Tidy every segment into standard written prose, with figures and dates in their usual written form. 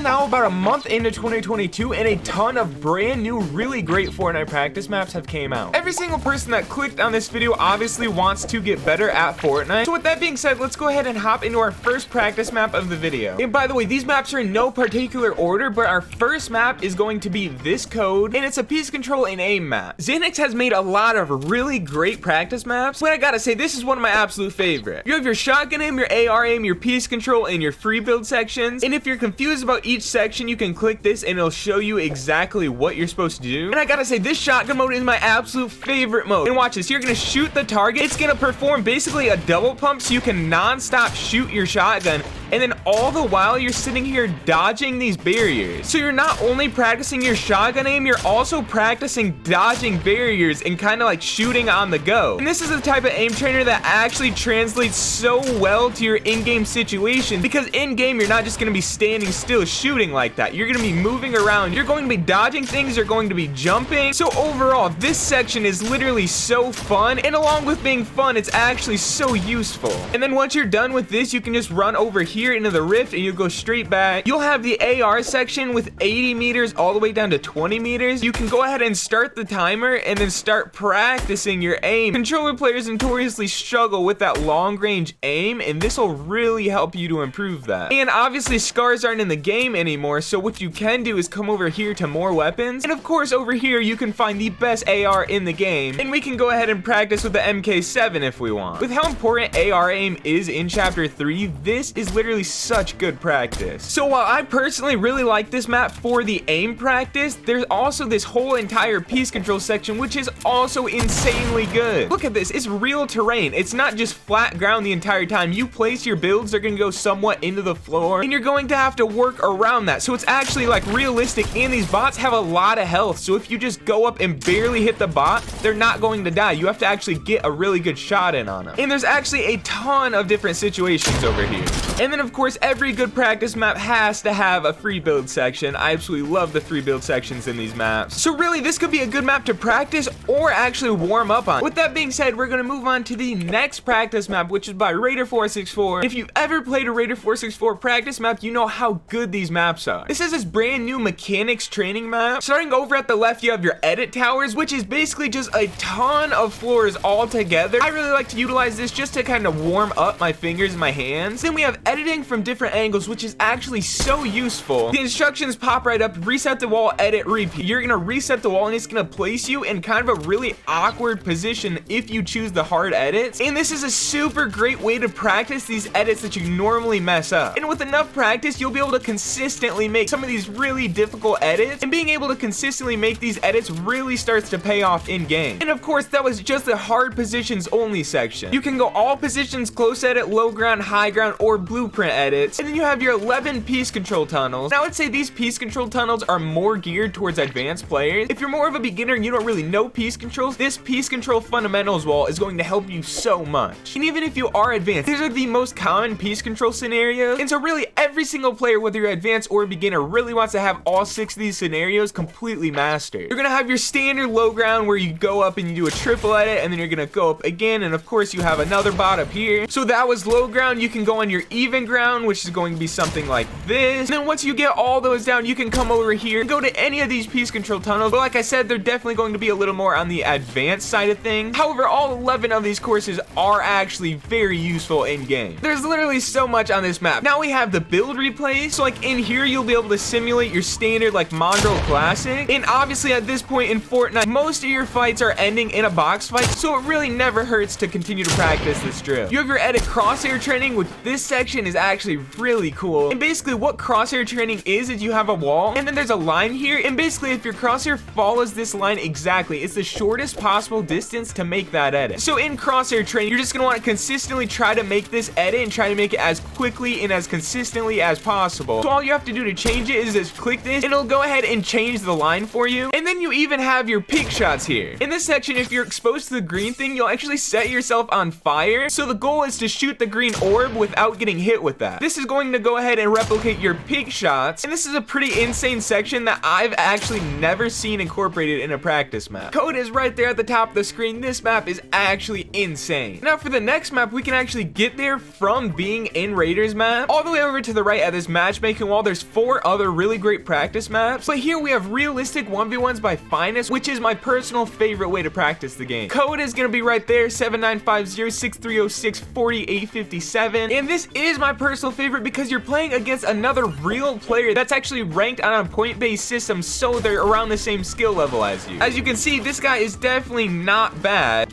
now about a month into 2022, and a ton of brand new, really great Fortnite practice maps have came out. Every single person that clicked on this video obviously wants to get better at Fortnite. So with that being said, let's go ahead and hop into our first practice map of the video. And by the way, these maps are in no particular order, but our first map is going to be this code, and it's a piece control and aim map. Xanax has made a lot of really great practice maps, but I gotta say, this is one of my absolute favorite. You have your shotgun aim, your AR aim, your piece control, and your free build sections. And if you're confused about each section, you can click this and it'll show you exactly what you're supposed to do. And I gotta say, this shotgun mode is my absolute favorite mode. And watch this, you're gonna shoot the target. It's gonna perform basically a double pump, so you can non-stop shoot your shotgun, and then all the while you're sitting here dodging these barriers. So you're not only practicing your shotgun aim, you're also practicing dodging barriers and kind of like shooting on the go. And this is the type of aim trainer that actually translates so well to your in-game situation, because in-game you're not just going to be standing still shooting like that. You're going to be moving around, you're going to be dodging things, you're going to be jumping. So overall, this section is literally so fun, and along with being fun, it's actually so useful. And then once you're done with this, you can just run over here into the rift and you'll go straight back. You'll have the AR section with 80 meters all the way down to 20 meters. You can go ahead and start the timer and then start practicing your aim. Controller players notoriously struggle with that long range aim, and this will really help you to improve that. And obviously scars aren't in the game anymore, so what you can do is come over here to more weapons, and of course over here you can find the best AR in the game, and we can go ahead and practice with the MK7 if we want. With how important AR aim is in chapter 3, this is literally such good practice. So while I personally really like this map for the aim practice, there's also this whole entire piece control section which is also insanely good. Look at this, it's real terrain. It's not just flat ground the entire time. You place your builds, they're gonna go somewhat into the floor, and you're going to have to work around that. So it's actually like realistic, and these bots have a lot of health. So if you just go up and barely hit the bot, they're not going to die. You have to actually get a really good shot in on them. And there's actually a ton of different situations over here. And then of course, every good practice map has to have a free build section. I absolutely love the free build sections in these maps. So really, this could be a good map to practice or actually warm up on. With that being said, we're gonna move on to the next practice map, which is by Raider464. If you've ever played a Raider464 practice map, you know how good these maps are. This is this brand new mechanics training map. Starting over at the left, you have your edit towers, which is basically just a ton of floors all together. I really like to utilize this just to kind of warm up my fingers and my hands. Then we have editing from different angles, which is actually so useful. The instructions pop right up: reset the wall, edit, repeat. You're gonna reset the wall, and it's gonna place you in kind of a really awkward position if you choose the hard edits. And this is a super great way to practice these edits that you normally mess up. And with enough practice, you'll be able to consistently make some of these really difficult edits, and being able to consistently make these edits really starts to pay off in game. And of course, that was just the hard positions only section. You can go all positions, close edit, low ground, high ground, or blueprint edits. And then you have your 11 piece control tunnels. Now, I would say these piece control tunnels are more geared towards advanced players. If you're more of a beginner and you don't really know piece controls, this piece control fundamentals wall is going to help you so much. And even if you are advanced, these are the most common piece control scenarios. And so really, every single player, whether you're advanced or beginner, really wants to have all 6 of these scenarios completely mastered. You're gonna have your standard low ground where you go up and you do a triple edit, and then you're gonna go up again, and of course you have another bot up here. So that was low ground. You can go on your even ground, which is going to be something like this. And then once you get all those down, you can come over here and go to any of these piece control tunnels. But like I said, they're definitely going to be a little more on the advanced side of things. However, all 11 of these courses are actually very useful in game. There's literally so much on this map. Now we have the build replay. So like in here, you'll be able to simulate your standard like Mongrel Classic. And obviously at this point in Fortnite, most of your fights are ending in a box fight, so it really never hurts to continue to practice this drill. You have your edit crosshair training, which this section is actually really cool. And basically what crosshair training is you have a wall, and then there's a line here, and basically if your crosshair follows this line exactly, it's the shortest possible distance to make that edit. So in crosshair training, you're just gonna want to consistently try to make this edit and try to make it as quickly and as consistently as possible. So all you have to do to change it is just click this, and it'll go ahead and change the line for you. And then you even have your pick shots here. In this section, if you're exposed to the green thing, you'll actually set yourself on fire. So the goal is to shoot the green orb without getting hit with that. This is going to go ahead and replicate your pick shots, and this is a pretty insane section that I've actually never seen incorporated in a practice map. Code code is right there at the top of the screen. This map is actually insane. Now for the next map, we can actually get there from being in Raiders map. All the way over to the right at this matchmaking wall, there's 4 other really great practice maps. But here we have realistic 1v1s by Finest, which is my personal favorite way to practice the game. Code is gonna be right there, 795063064857. And this is my personal favorite because you're playing against another real player that's actually ranked on a point-based system, so they're around the same skill level as you. As you can see, this guy is definitely not bad.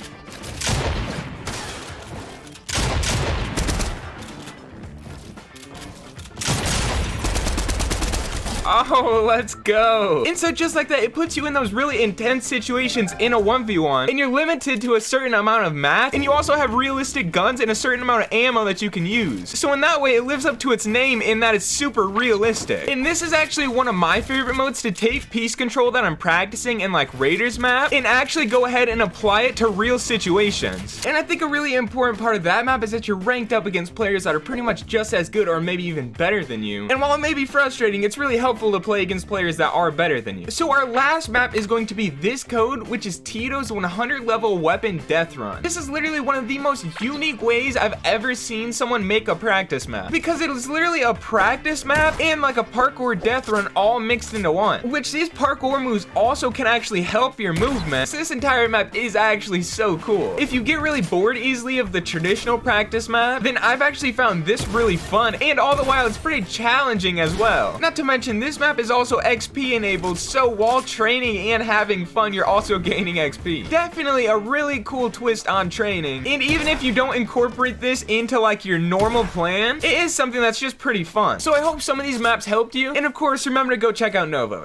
Oh, let's go. And so just like that, it puts you in those really intense situations in a 1v1, and you're limited to a certain amount of math, and you also have realistic guns and a certain amount of ammo that you can use. So in that way, it lives up to its name in that it's super realistic. And this is actually one of my favorite modes, to take piece control that I'm practicing in like Raiders map and actually go ahead and apply it to real situations. And I think a really important part of that map is that you're ranked up against players that are pretty much just as good or maybe even better than you. And while it may be frustrating, it's really helpful to play against players that are better than you. So our last map is going to be this code, which is Teadoh's 100 level weapon death run. This is literally one of the most unique ways I've ever seen someone make a practice map, because it is literally a practice map and like a parkour death run all mixed into one, which these parkour moves also can actually help your movement. So this entire map is actually so cool. If you get really bored easily of the traditional practice map, then I've actually found this really fun, and all the while it's pretty challenging as well. Not to mention, this map is also XP enabled, so while training and having fun, you're also gaining XP. Definitely a really cool twist on training, and even if you don't incorporate this into like your normal plan, it is something that's just pretty fun. So I hope some of these maps helped you, and of course remember to go check out Novos.